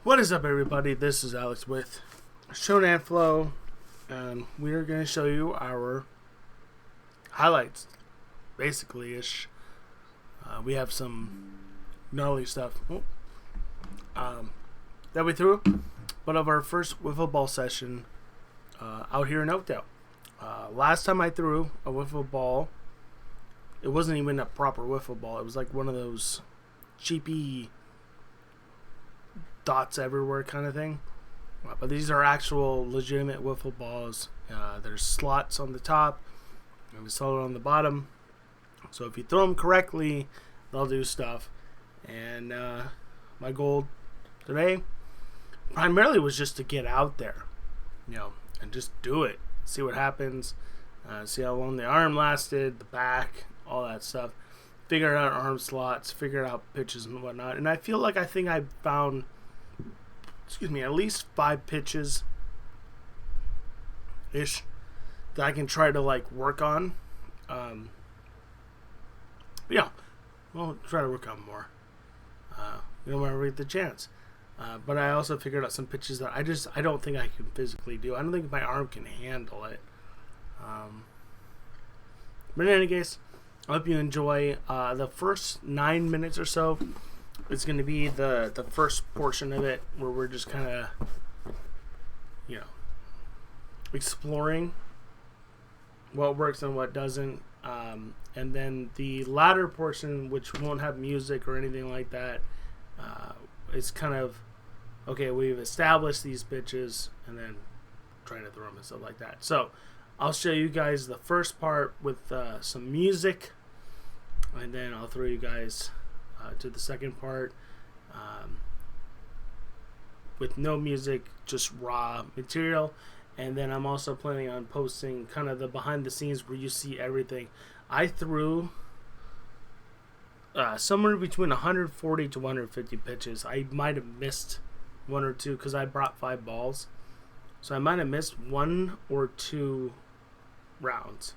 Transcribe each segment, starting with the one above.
What is up, everybody? This is Alex with Shonan Flow, and we are going to show you our highlights, basically-ish. We have some gnarly stuff that we threw, but of our first wiffle ball session out here in Oakdale. Last time I threw a wiffle ball, it wasn't even a proper wiffle ball. It was like one of those cheapy dots everywhere kind of thing. But these are actual legitimate wiffle balls. There's slots on the top and a solid on the bottom. So if you throw them correctly, they'll do stuff. And my goal today primarily was just to get out there, and just do it. See what happens. See how long the arm lasted, the back, all that stuff. Figure out arm slots, figure out pitches and whatnot. And I think I found at least 5 pitches ish that I can try to work on. We'll try to work on more. Whenever we get the chance. But I also figured out some pitches that I don't think I can physically do. I don't think my arm can handle it. But in any case, I hope you enjoy the first 9 minutes or so. It's going to be the first portion of it where we're just kind of, exploring what works and what doesn't. And then the latter portion, which won't have music or anything like that, is kind of, okay, we've established these pitches and then trying to throw them and stuff like that. So I'll show you guys the first part with some music, and then I'll throw you guys to the second part with no music, just raw material. And then I'm also planning on posting kind of the behind the scenes where you see everything. I threw somewhere between 140 to 150 pitches. I might have missed one or two because I brought 5 balls, so I might have missed 1 or 2 rounds.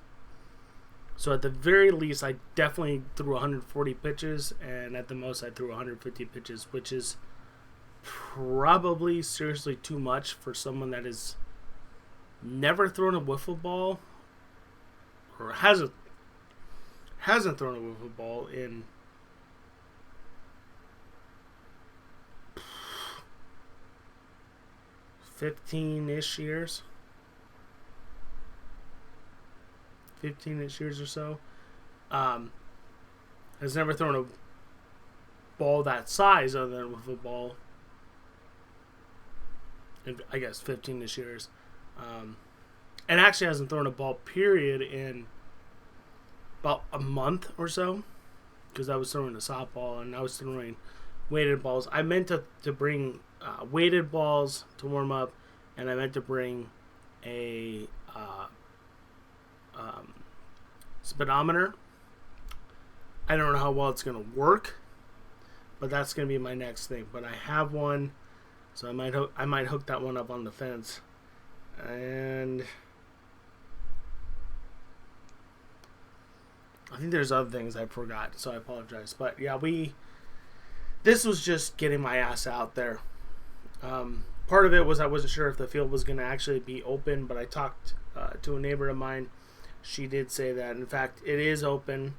So at the very least, I definitely threw 140 pitches, and at the most, I threw 150 pitches, which is probably seriously too much for someone that has never thrown a wiffle ball, or hasn't thrown a wiffle ball in 15-ish years. 15-ish years or so. Has never thrown a ball that size other than a wiffle ball in, I guess, 15-ish years. And actually hasn't thrown a ball, period, in about a month or so. Because I was throwing a softball and I was throwing weighted balls. I meant to bring weighted balls to warm up, and I meant to bring a speedometer. I don't know how well it's going to work, but that's going to be my next thing. But I have one, so I might hook that one up on the fence. And I think there's other things I forgot, so I apologize. But yeah, this was just getting my ass out there. Part of it was I wasn't sure if the field was going to actually be open, but I talked to a neighbor of mine. She did say that, in fact, it is open.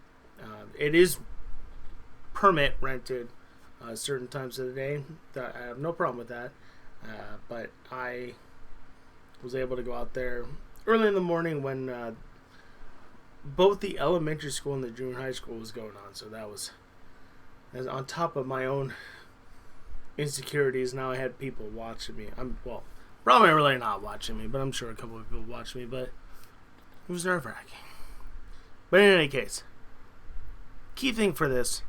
It is permit rented certain times of the day. I have no problem with that. But I was able to go out there early in the morning when both the elementary school and the junior high school was going on. So that was on top of my own insecurities. Now I had people watching me. Probably really not watching me, but I'm sure a couple of people watched me. But it was nerve-wracking. But in any case, key thing for this,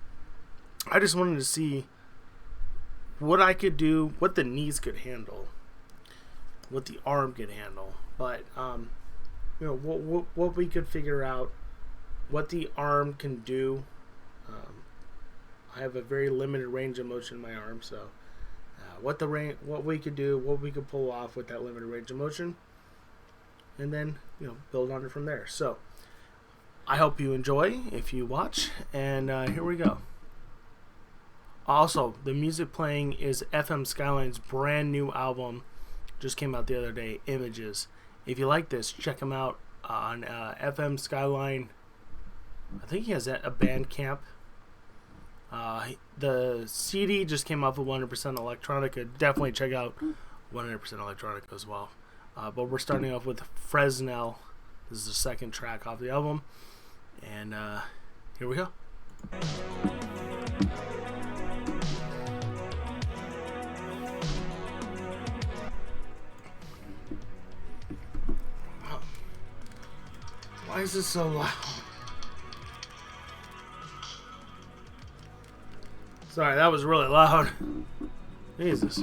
I just wanted to see what I could do, what the knees could handle, what the arm could handle. But what we could figure out, what the arm can do. I have a very limited range of motion in my arm, so what we could do, what we could pull off with that limited range of motion, and then build on it from there. So I hope you enjoy if you watch, and here we go. Also, the music playing is FM Skyline's brand new album. Just came out the other day, Images. If you like this, check him out on FM Skyline. I think he has a Bandcamp. The CD just came off of 100% Electronica. Definitely check out 100% Electronica as well. But we're starting off with Fresnel. This is the second track off the album. And here we go. Why is this so loud? Sorry, that was really loud. Jesus.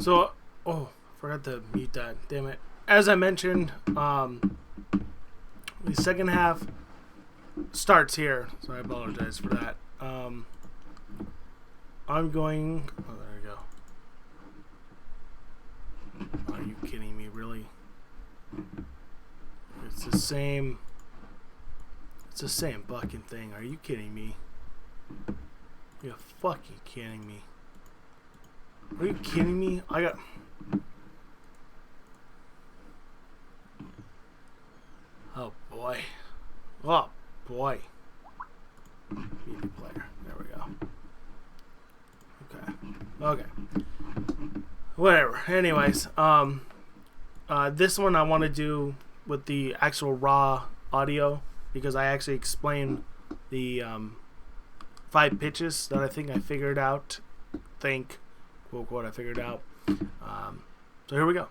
So, oh, forgot to mute that. Damn it. As I mentioned, the second half starts here, so I apologize for that. I'm going. Oh, there we go. Are you kidding me? Really? It's the same. It's the same fucking thing. Are you kidding me? You're fucking kidding me. Are you kidding me? I got. Oh boy. Oh boy. Media player. There we go. Okay. Okay. Whatever. Anyways, this one I want to do with the actual raw audio because I actually explained the 5 pitches that I think I figured out. Quote, quote, I figured out. So here we go.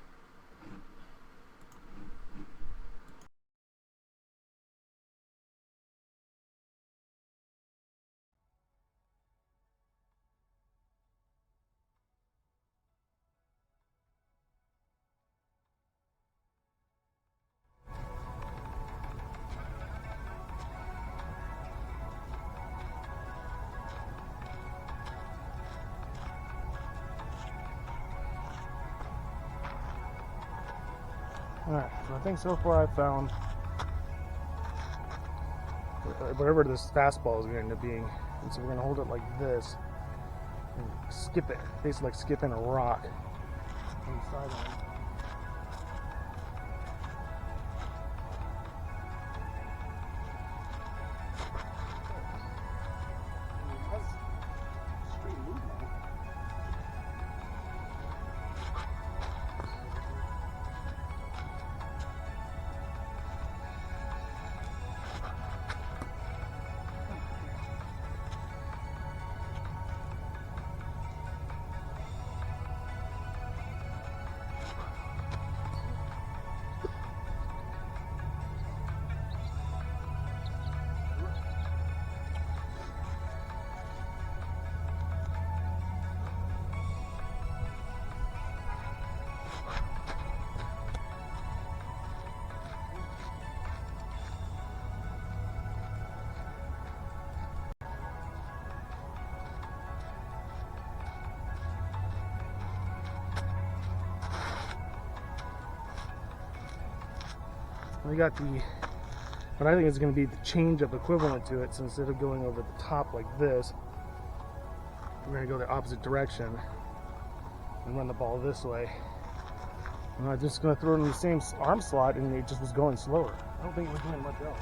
Alright, so I think so far I've found whatever this fastball is going to end up being. And so we're going to hold it like this and skip it. Basically like skipping a rock on the sideline. We got what I think is going to be the change-up equivalent to it. So instead of going over the top like this, we're going to go the opposite direction and run the ball this way. And I'm just going to throw it in the same arm slot, and it just was going slower. I don't think it was doing much else.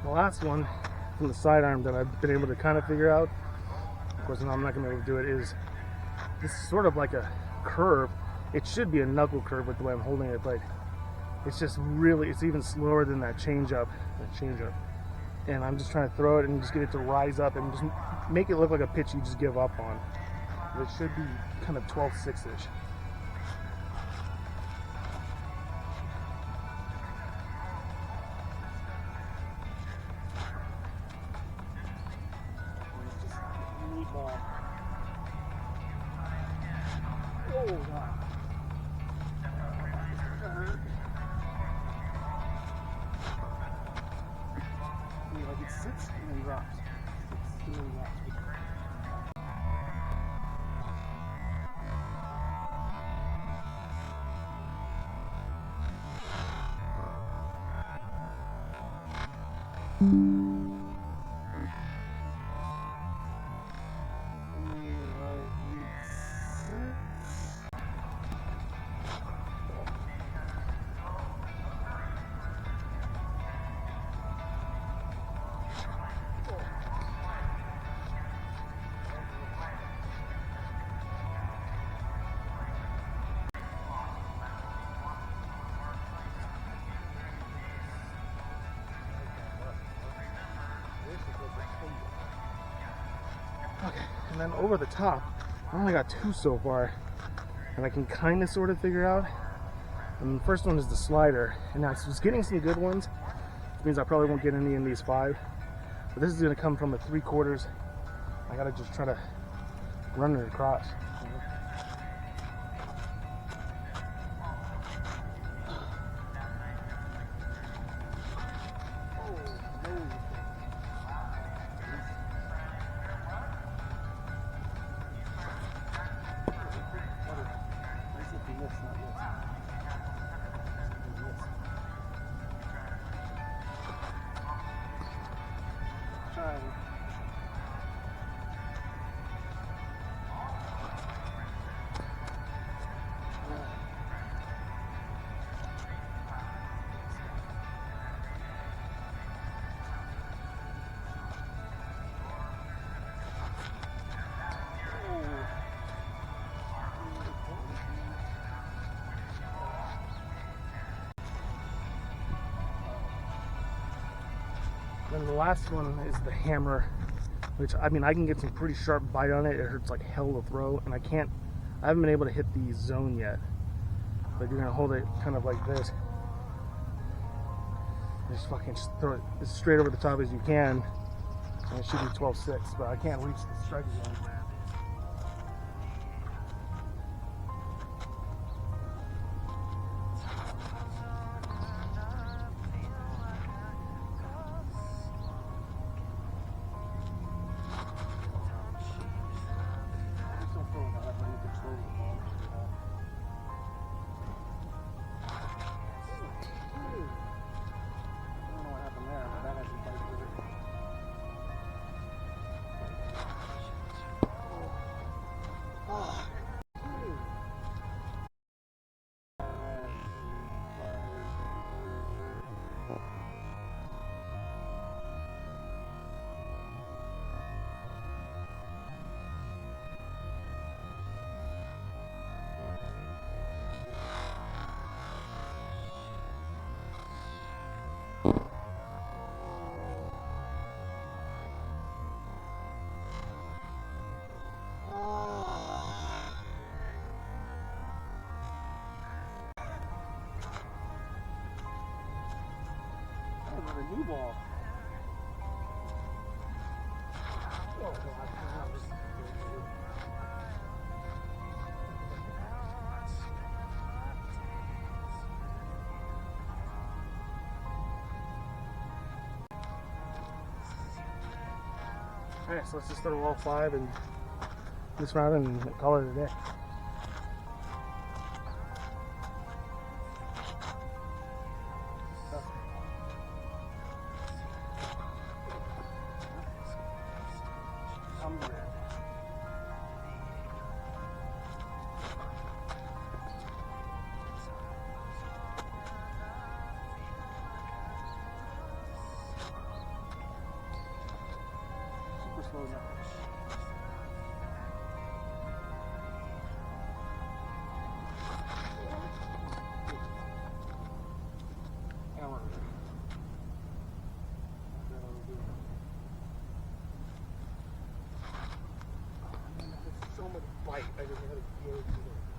The last one from the sidearm that I've been able to kind of figure out, of course I'm not going to be able to do it, is this is sort of like a curve. It should be a knuckle curve with the way I'm holding it, but it's just really, it's even slower than that change-up. And I'm just trying to throw it and just get it to rise up and just make it look like a pitch you just give up on. It should be kind of 12-6-ish. Oh, God. Like it sits and then drops. Sits and then drops. Okay, and then over the top, I only got 2 so far, and I can kind of sort of figure out. And the first one is the slider, and I was getting some good ones, which means I probably won't get any in these 5. But this is going to come from a 3/4. I gotta just try to run it across. Then the last one is the hammer, which, I mean, I can get some pretty sharp bite on it. It hurts like hell to throw, and I haven't been able to hit the zone yet. But you're gonna hold it kind of like this. Just fucking throw it as straight over the top as you can. And it should be 12.6, but I can't reach the strike zone. New ball. Oh, God. Alright, so let's just throw all 5 in this round and call it a day. Super slow now. So much bite, I just had to go to it.